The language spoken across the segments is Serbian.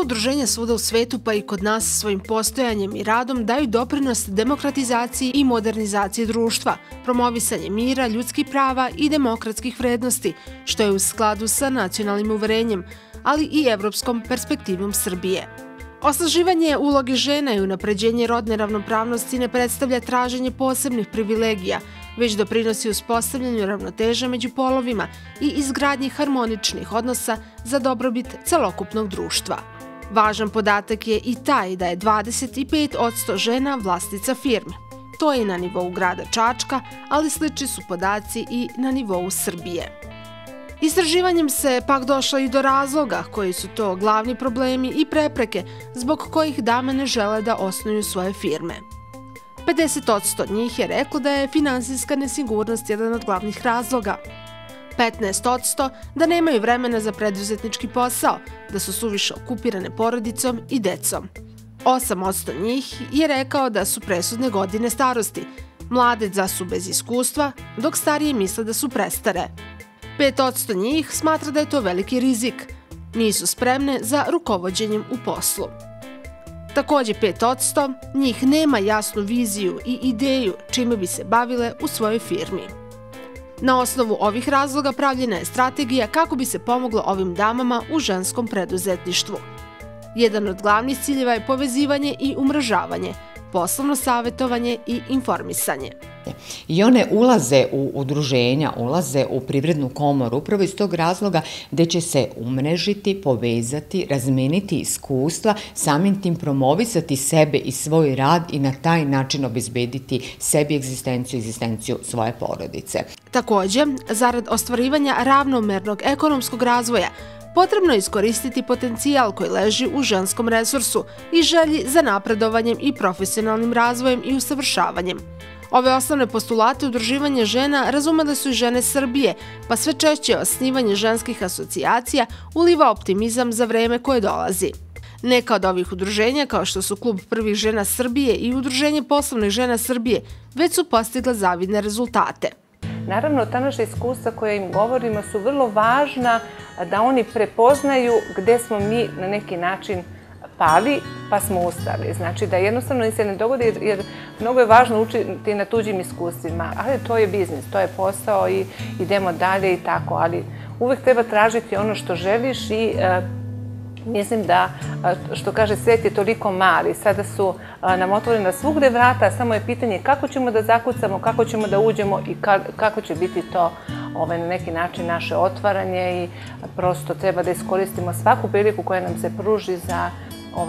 udruženja svuda u svetu, pa i kod nas, svojim postojanjem i radom daju doprinos demokratizaciji i modernizaciji društva, promovisanje mira, ljudskih prava i demokratskih vrednosti, što je u skladu sa nacionalnim uverenjem, ali i evropskom perspektivom Srbije. Osnaživanje uloge žena i unapređenje rodne ravnopravnosti ne predstavlja traženje posebnih privilegija, već doprinosi uspostavljanju ravnoteže među polovima i izgradnji harmoničnih odnosa za dobrobit celokupnog društva. Važan podatak je i taj da je 25% žena vlasnica firme. To je i na nivou grada Čačka, ali slični su podaci i na nivou Srbije. Istraživanjem se pak došlo i do razloga koji su to glavni problemi i prepreke zbog kojih dame ne žele da osnuju svoje firme. 50% njih je reklo da je finansijska nesigurnost jedan od glavnih razloga. 15% da nemaju vremena za preduzetnički posao, da su suviše okupirane porodicom i decom. 8% njih je rekao da su presudne godine starosti, mlade da su bez iskustva, dok starije misle da su prestare. 5% njih smatra da je to veliki rizik, nisu spremne za rukovođenjem u poslu. Takođe 5% njih nema jasnu viziju i ideju čime bi se bavile u svojoj firmi. Na osnovu ovih razloga pravljena je strategija kako bi se pomoglo ovim damama u ženskom preduzetništvu. Jedan od glavnih ciljeva je povezivanje i umrežavanje, poslovno savjetovanje i informisanje. I one ulaze u udruženja, ulaze u Privrednu komoru upravo iz tog razloga gde će se umrežiti, povezati, razmeniti iskustva, samim tim promovisati sebe i svoj rad i na taj način obezbediti sebi egzistenciju svoje porodice. Takođe, zarad ostvarivanja ravnomernog ekonomskog razvoja, potrebno je iskoristiti potencijal koji leži u ženskom resursu i želji za napredovanjem i profesionalnim razvojem i usavršavanjem. Ove osnovne postulate udruživanja žena razumele su i žene Srbije, pa sve češće osnivanje ženskih asocijacija uliva optimizam za vreme koje dolazi. Neka od ovih udruženja, kao što su Klub prvih žena Srbije i Udruženje poslovnih žena Srbije, već su postigla zavidne rezultate. Naravno, ta naša iskustva koja im govorimo su vrlo važna da oni prepoznaju gde smo mi na neki način pali, pa smo ustali. Znači da jednostavno im se ne dogodi, jer mnogo je važno učiti na tuđim iskustvima, ali to je biznis, to je posao i idemo dalje i tako, ali uvek treba tražiti ono što želiš i mislim da, što kaže, svet je toliko mali, sada su nam otvorena svugde vrata, samo je pitanje kako ćemo da zakucamo, kako ćemo da uđemo i kako će biti to na neki način naše otvaranje i prosto treba da iskoristimo svaku priliku koja nam se pruži za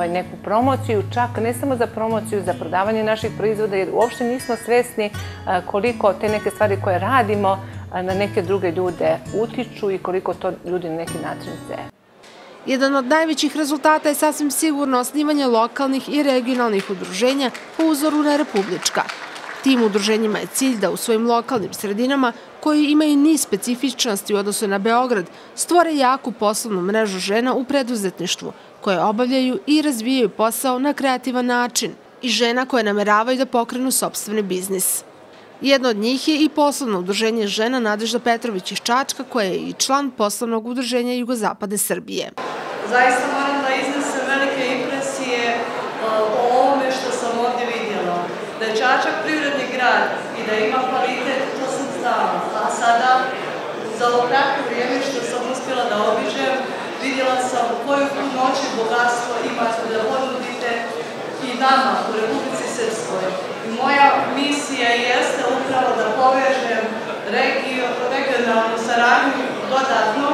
neku promociju, čak ne samo za promociju, za prodavanje naših proizvoda, jer uopšte nismo svesni koliko te neke stvari koje radimo na neke druge ljude utiču i koliko to ljudi na neki način cene. Jedan od najvećih rezultata je sasvim sigurno osnivanje lokalnih i regionalnih udruženja po uzoru na republička. Tim udruženjima je cilj da u svojim lokalnim sredinama, koji imaju niz specifičnosti u odnosu na Beograd, stvore jaku poslovnu mrežu žena u preduzetništvu, koje obavljaju i razvijaju posao na kreativan način, i žena koje nameravaju da pokrenu sopstveni biznis. Jedno od njih je i poslovno udruženje žena Nadežda Petrović iz Čačka, koja je i član poslovnog udruženja Jugozapadne Srbije. Zaista moram da iznesem velike impresije o ovome što sam ovdje vidjela. Da je Čačak privredni grad i da ima kvalitet, to sam znala. A sada, za ovo kratko vrijeme što sam uspjela da obiđem, vidjela sam koju punoću bogatstvo imate da ponudite i nama u Republici Srpskoj. Moja misija jeste upravo da povežem regionalnu saradnju dodatno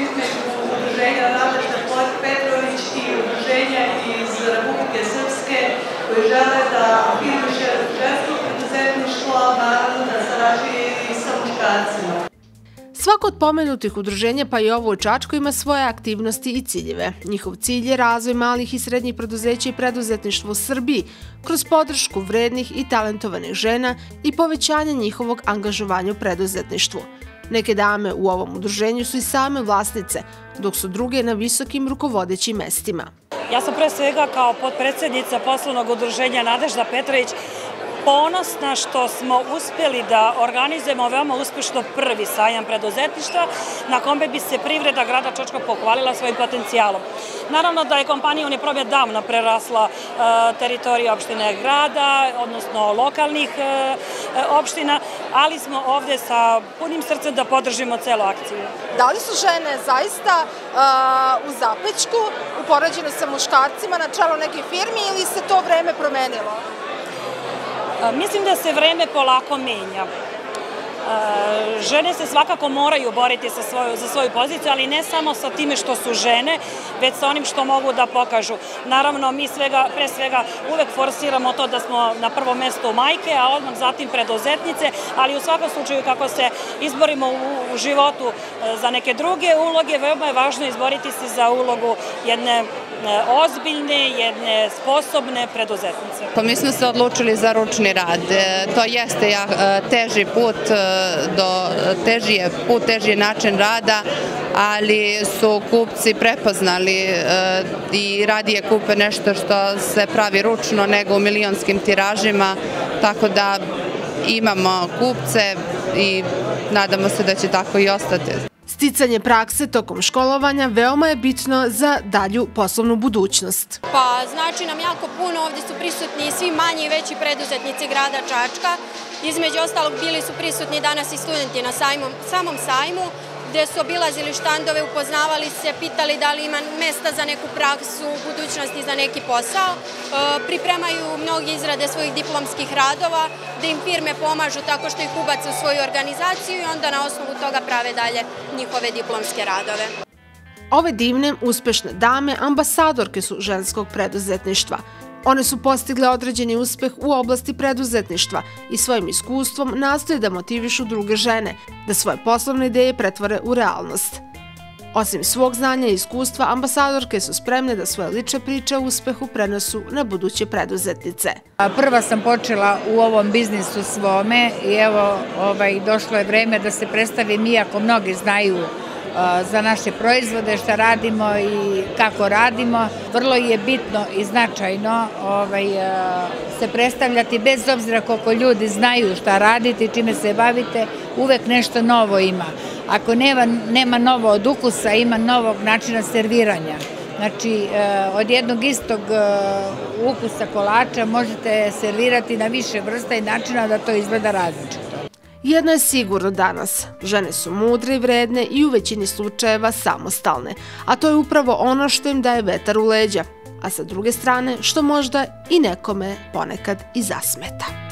između udruženja Nadežda Petrović i udruženja iz Republike Srpske koji žele da afirmiše žensko preduzetništvo, naravno da sarađuje i sa muškarcima. Svako od pomenutih udruženja, pa i ovo u Čačku, ima svoje aktivnosti i ciljeve. Njihov cilj je razvoj malih i srednjih preduzeća i preduzetništva u Srbiji kroz podršku vrednih i talentovanih žena i povećanje njihovog angažovanja u preduzetništvu. Neke dame u ovom udruženju su i same vlasnice, dok su druge na visokim rukovodećim mestima. Ja sam pre svega kao potpredsjednica poslovnog udruženja Nadežda Petrović ponosna što smo uspjeli da organizujemo veoma uspješno prvi sajam preduzetništva na kome bi se privreda grada Čačka pohvalila svojim potencijalom. Naravno da je kompanija Unipromet davno prerasla teritoriju opštine grada, odnosno lokalnih opština, ali smo ovdje sa punim srcem da podržimo celu akciju. Da li su žene zaista u zapećku, upoređene sa muškarcima na čelu nekih firmi ili se to vreme promenilo? Mislim da se vreme polako menja. Žene se svakako moraju boriti za svoju poziciju, ali ne samo sa time što su žene, već sa onim što mogu da pokažu. Naravno, mi pre svega uvek forsiramo to da smo na prvom mestu majke, a odmah zatim preduzetnice, ali u svakom slučaju kako se izborimo u životu za neke druge uloge, veoma je važno izboriti se za ulogu jedne ozbiljne, jedne sposobne preduzetnice. Mi smo se odlučili za ručni rad. To jeste teži put, teži je način rada, ali su kupci prepoznali i radije kupe nešto što se pravi ručno nego u milionskim tiražima, tako da imamo kupce i nadamo se da će tako i ostati. Sticanje prakse tokom školovanja veoma je bitno za dalju poslovnu budućnost. Pa znači nam jako puno, ovdje su prisutni svi manji i veći preduzetnici grada Čačka. Između ostalog bili su prisutni danas i studenti na samom sajmu, gdje su obilazili štandove, upoznavali se, pitali da li ima mesta za neku praksu u budućnosti, za neki posao. Pripremaju mnogi izrade svojih diplomskih radova, da im firme pomažu tako što ih ubace u svoju organizaciju i onda na osnovu toga prave dalje njihove diplomske radove. Ove divne, uspešne dame ambasadorke su ženskog preduzetništva. One su postigle određeni uspeh u oblasti preduzetništva i svojim iskustvom nastoje da motivišu druge žene, da svoje poslovne ideje pretvore u realnost. Osim svog znanja i iskustva, ambasadorke su spremne da svoje lične priče o uspehu prenesu na buduće preduzetnice. Prva sam počela u ovom biznisu svome i evo došlo je vreme da se predstavim, iako mnogi znaju za naše proizvode, šta radimo i kako radimo. Vrlo je bitno i značajno se predstavljati bez obzira koliko ljudi znaju šta radite, čime se bavite, uvek nešto novo ima. Ako nema novo od ukusa, ima novog načina serviranja. Znači, od jednog istog ukusa kolača možete servirati na više vrsta i načina da to izgleda različito. Jedno je sigurno danas, žene su mudre i vredne i u većini slučajeva samostalne, a to je upravo ono što im daje vetar u leđa, a sa druge strane što možda i nekome ponekad i zasmeta.